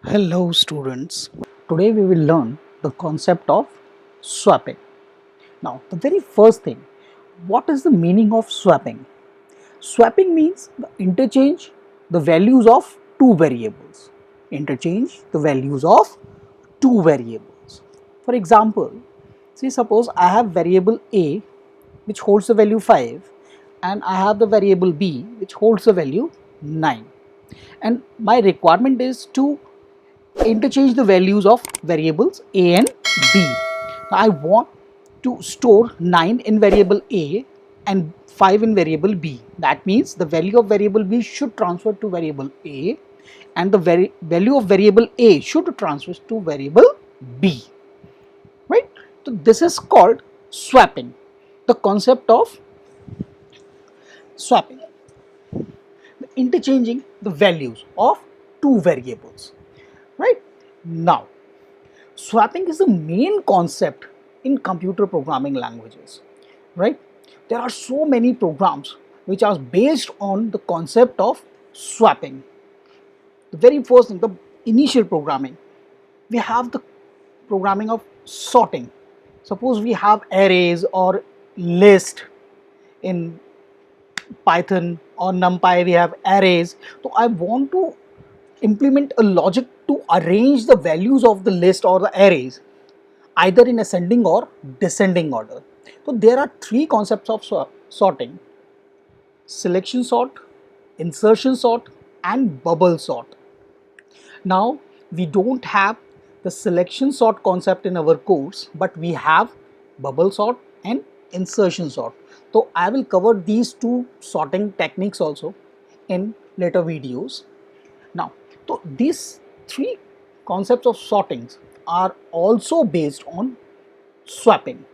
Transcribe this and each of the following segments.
Hello students. Today we will learn the concept of swapping. Now the very first thing, what is the meaning of swapping? Swapping means the interchange the values of two variables. Interchange the values of two variables. For example, see suppose I have variable A which holds the value 5 and I have the variable B which holds the value 9, and my requirement is to interchange the values of variables A and B. Now I want to store 9 in variable A and 5 in variable B. That means the value of variable B should transfer to variable A and the value of variable A should transfer to variable B. Right? So this is called swapping. The concept of swapping, interchanging the values of two variables. Right? Now swapping is the main concept in computer programming languages, right? There are so many programs which are based on the concept of swapping. The very first thing, the initial programming, we have the programming of sorting. Suppose we have arrays or list in Python or NumPy, we have arrays. So I want to implement a logic to arrange the values of the list or the arrays either in ascending or descending order. So there are three concepts of sorting: selection sort, insertion sort and bubble sort. Now we don't have the selection sort concept in our course, but we have bubble sort and insertion sort. So I will cover these two sorting techniques also in later videos. Now, so these three concepts of sortings are also based on swapping,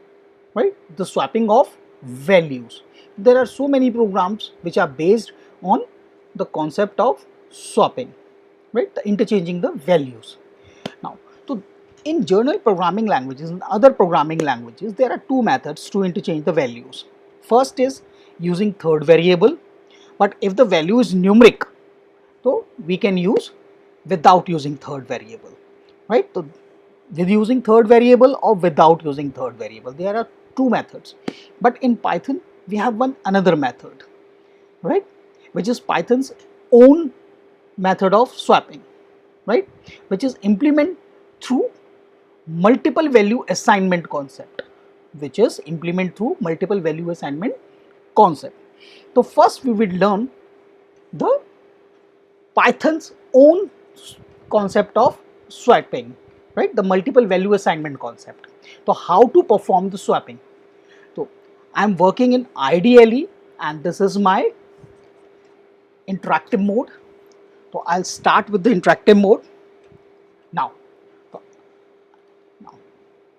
right? The swapping of values. There are so many programs which are based on the concept of swapping, right? The interchanging the values. Now, so in general programming languages and other programming languages, there are two methods to interchange the values. First is using third variable, but if the value is numeric, so we can use without using third variable, right? So with using third variable or without using third variable, there are two methods. But in Python we have one another method, right, which is Python's own method of swapping, right, which is implement through multiple value assignment concept, So first we will learn the Python's own concept of swapping, right? The multiple value assignment concept. So how to perform the swapping? So I'm working in IDLE and this is my interactive mode. So I'll start with the interactive mode. Now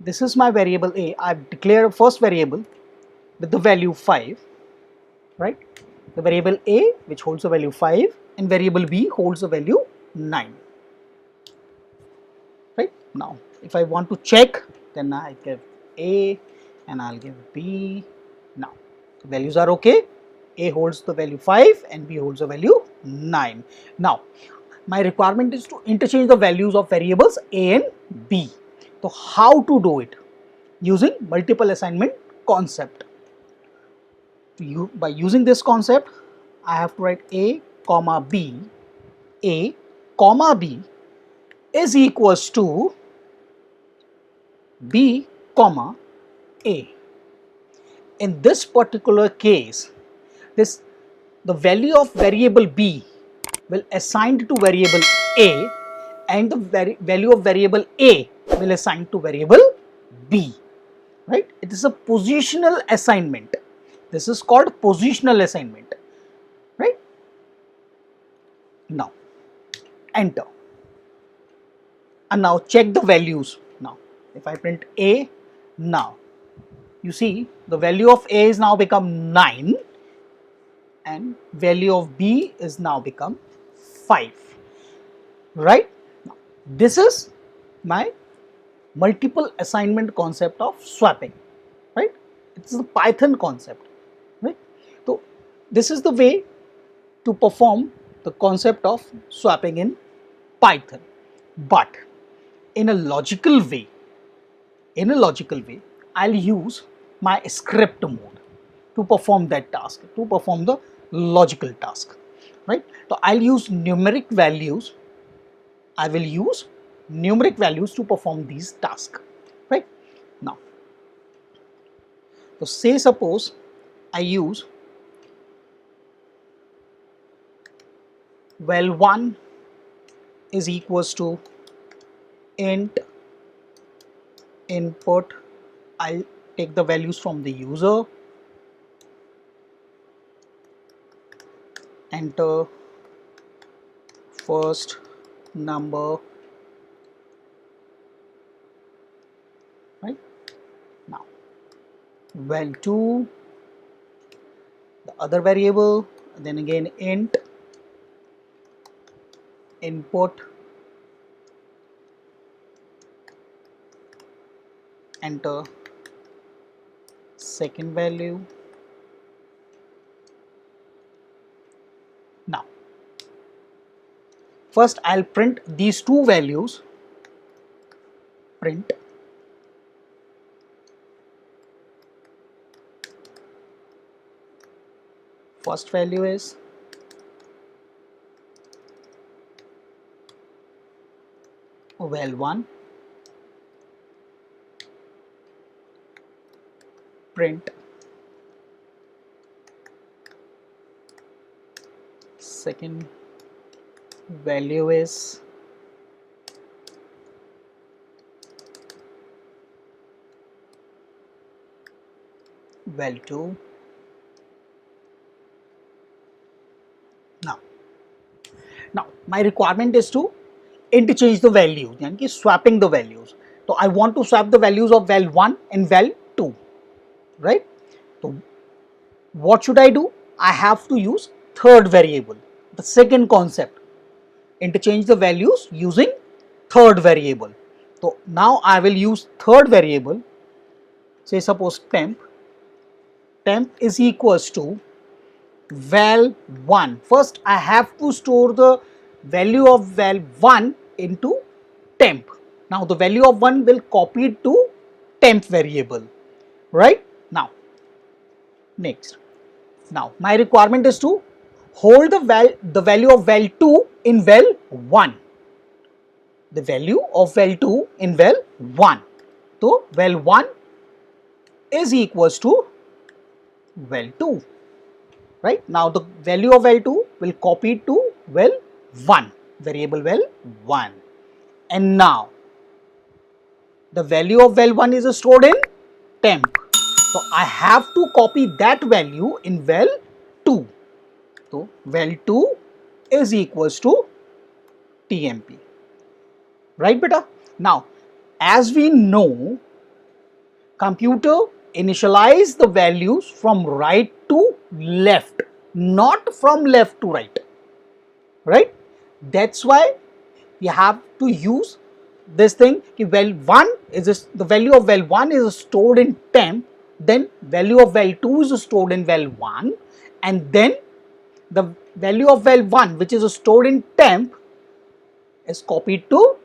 this is my variable A. I've declared a first variable with the value 5, right? The variable A which holds the value 5 and variable B holds the value 9. Right? Now if I want to check, then I give A and I'll give B. Now the values are okay. A holds the value 5 and B holds the value 9. Now my requirement is to interchange the values of variables A and B. So how to do it? Using multiple assignment concept. By using this concept, I have to write A comma B. A comma B is equals to B comma A. In this particular case, the value of variable B will assign to variable A and the value of variable A will assign to variable B, right? It is a positional assignment. This is called positional assignment, right? Now enter and now check the values. Now if I print A, now you see the value of A is now become 9 and value of B is now become 5, right? Now, this is my multiple assignment concept of swapping, right? It's the Python concept, right? So this is the way to perform the concept of swapping in Python. But in a logical way, I'll use my script mode to perform that task, to perform the logical task, right? So I'll use numeric values. I will use numeric values to perform these tasks, right? Now, so say suppose I use val1 is equals to int input. I'll take the values from the user, enter first number, right? Now val2, the other variable, then again int input, enter second value. Now first I'll print these two values, print first value is val1, print second value is val2. Now my requirement is to interchange the values, यानी swapping the values. So I want to swap the values of val1 and val2, right? So what should I do? I have to use third variable, the second concept, interchange the values using third variable. So now I will use third variable, say suppose temp is equals to val1. First I have to store the value of val1 into temp. Now the value of 1 will copy it to temp variable, right? Now next, now my requirement is to hold the value of val2 in val1, the value of val2 in val1. So val1 is equals to val2, right? Now the value of val2 will copy to val1, variable val1, and now the value of val1 is stored in temp. So I have to copy that value in val2. So val2 is equals to tmp, right beta? Now as we know, computer initialize the values from right to left, not from left to right, right? That's why we have to use this thing. Val1 is the value of val1 is stored in temp, then value of val2 is stored in val1, and then the value of val1 which is stored in temp is copied to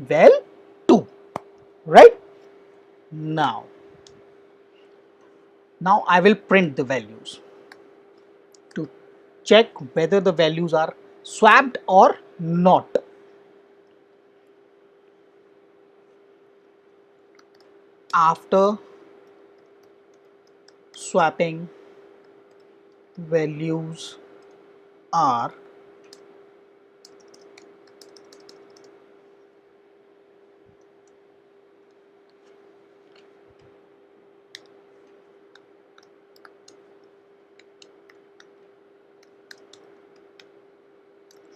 val2, right? Now I will print the values to check whether the values are swapped or not. After swapping, values are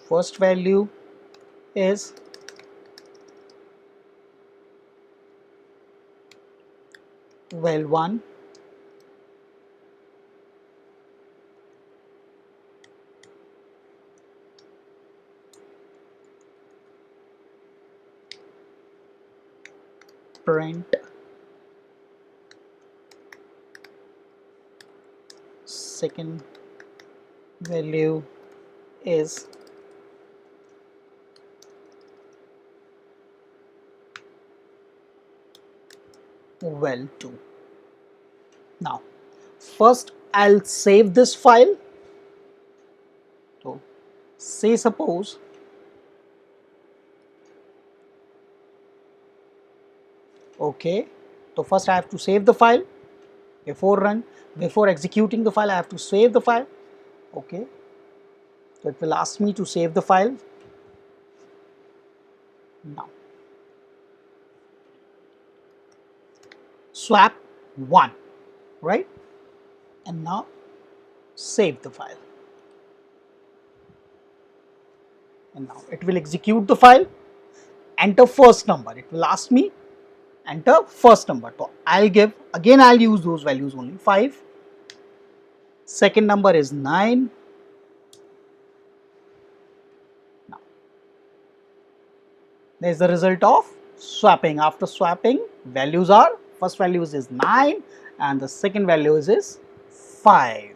first value is val1, print second value is val 2. Now, first I'll save this file. So, say suppose okay, so first I have to save the file before executing the file I have to save the file. Okay, so it will ask me to save the file. Now swap 1, right, and now save the file, and now it will execute the file. Enter first number, it will ask me enter first number, so I'll use those values only. 5, second number is 9. Now there's the result of swapping. After swapping, values are, first value is 9 and the second value is 5.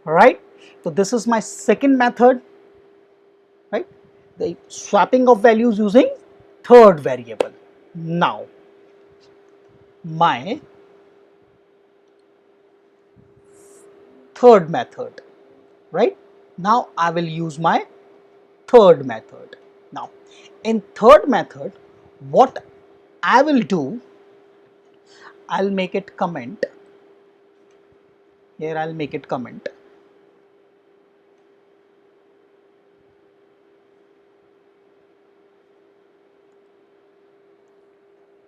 Right, so this is my second method, right, the swapping of values using third variable. Now my third method, right, now I will use my third method. Now in third method, what I will do, I'll make it comment here, I'll make it comment,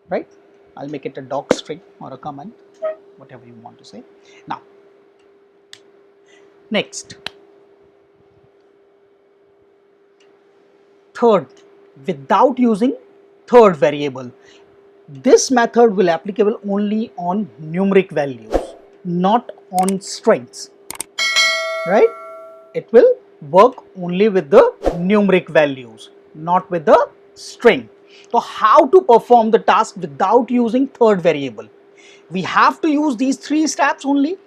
right, I'll make it a doc string or a comment, whatever you want to say. Now next, third, without using third variable, this method will applicable only on numeric values, not on strings, right, it will work only with the numeric values, not with the string. So how to perform the task without using third variable? We have to use these 3 steps only,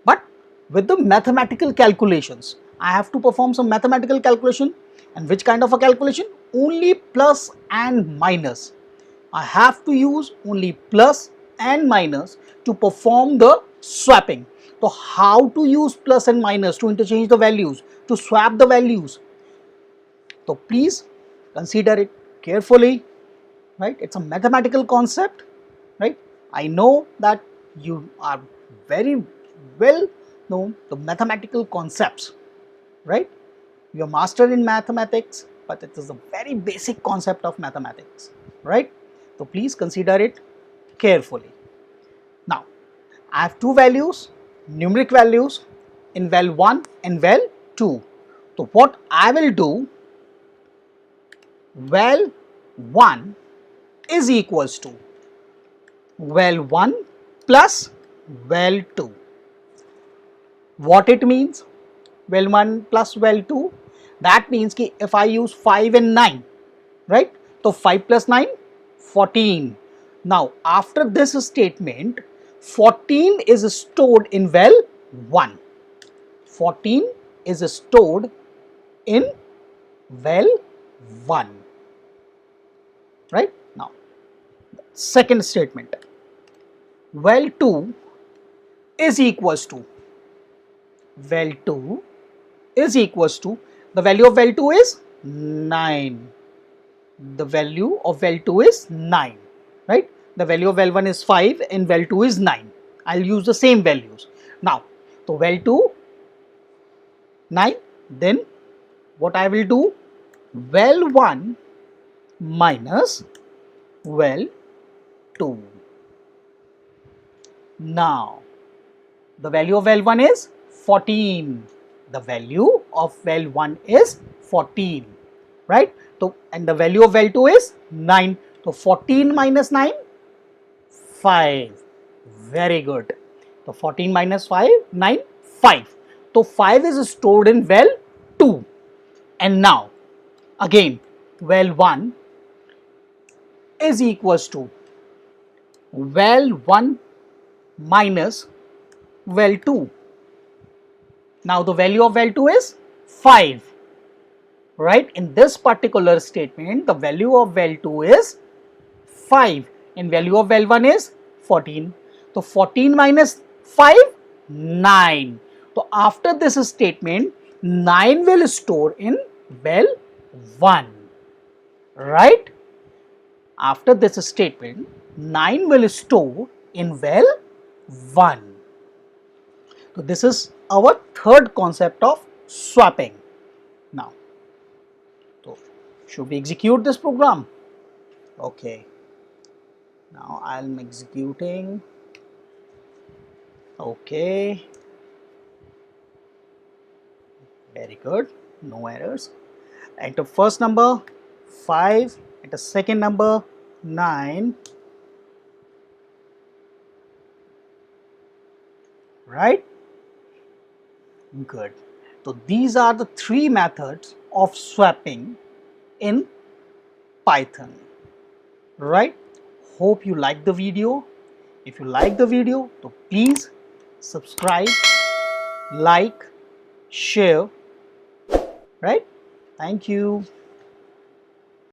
but with the mathematical calculations. I have to perform some mathematical calculation. And which kind of a calculation? Only plus and minus. I have to use only plus and minus to perform the swapping. So how to use plus and minus to interchange the values, to swap the values? So please consider it carefully, right? It's a mathematical concept, right? I know that you are very well known the mathematical concepts, right? You're master in mathematics, but it is a very basic concept of mathematics, right? So please consider it carefully. Now I have 2 values, numeric values in val 1 and val 2. So what I will do, val 1 is equals to val 1 plus val 2. What it means? Val 1 plus val 2, that means ki if I use 5 and 9, right, so 5 plus 9, 14. Now after this statement, 14 is stored in val 1, 14 is stored in val 1, right. Now second statement, val 2 is equals to, val 2 is equals to, the value of val 2 is 9, the value of val 2 is 9, right, the value of val 1 is 5 and val 2 is 9. I'll use the same values. Now so val 2 9, then what I will do, val 1 minus val 2. Now the value of val 1 is 14, the value of val 1 is 14, right. So and the value of val 2 is 9, so 14 minus 9, 5. Very good. So 14 minus 5, 9, 5. So 5 is stored in val 2, and now again val 1 is equals to val 1 minus val 2. Now the value of val 2 is 5, right. In this particular statement, the value of val 2 is 5 and value of well 1 is 14. So 14 minus 5, 9. So after this statement, 9 will store in well 1, right? After this statement, 9 will store in well 1. So this is our third concept of swapping. Now, so should we execute this program? Okay. Now I am executing. Okay. Very good. No errors. Enter first number 5. Enter second number 9. Right? Good. So these are the three methods of swapping in Python. Right? Hope you like the video. If you like the video, so please subscribe, like, share. Right? Thank you.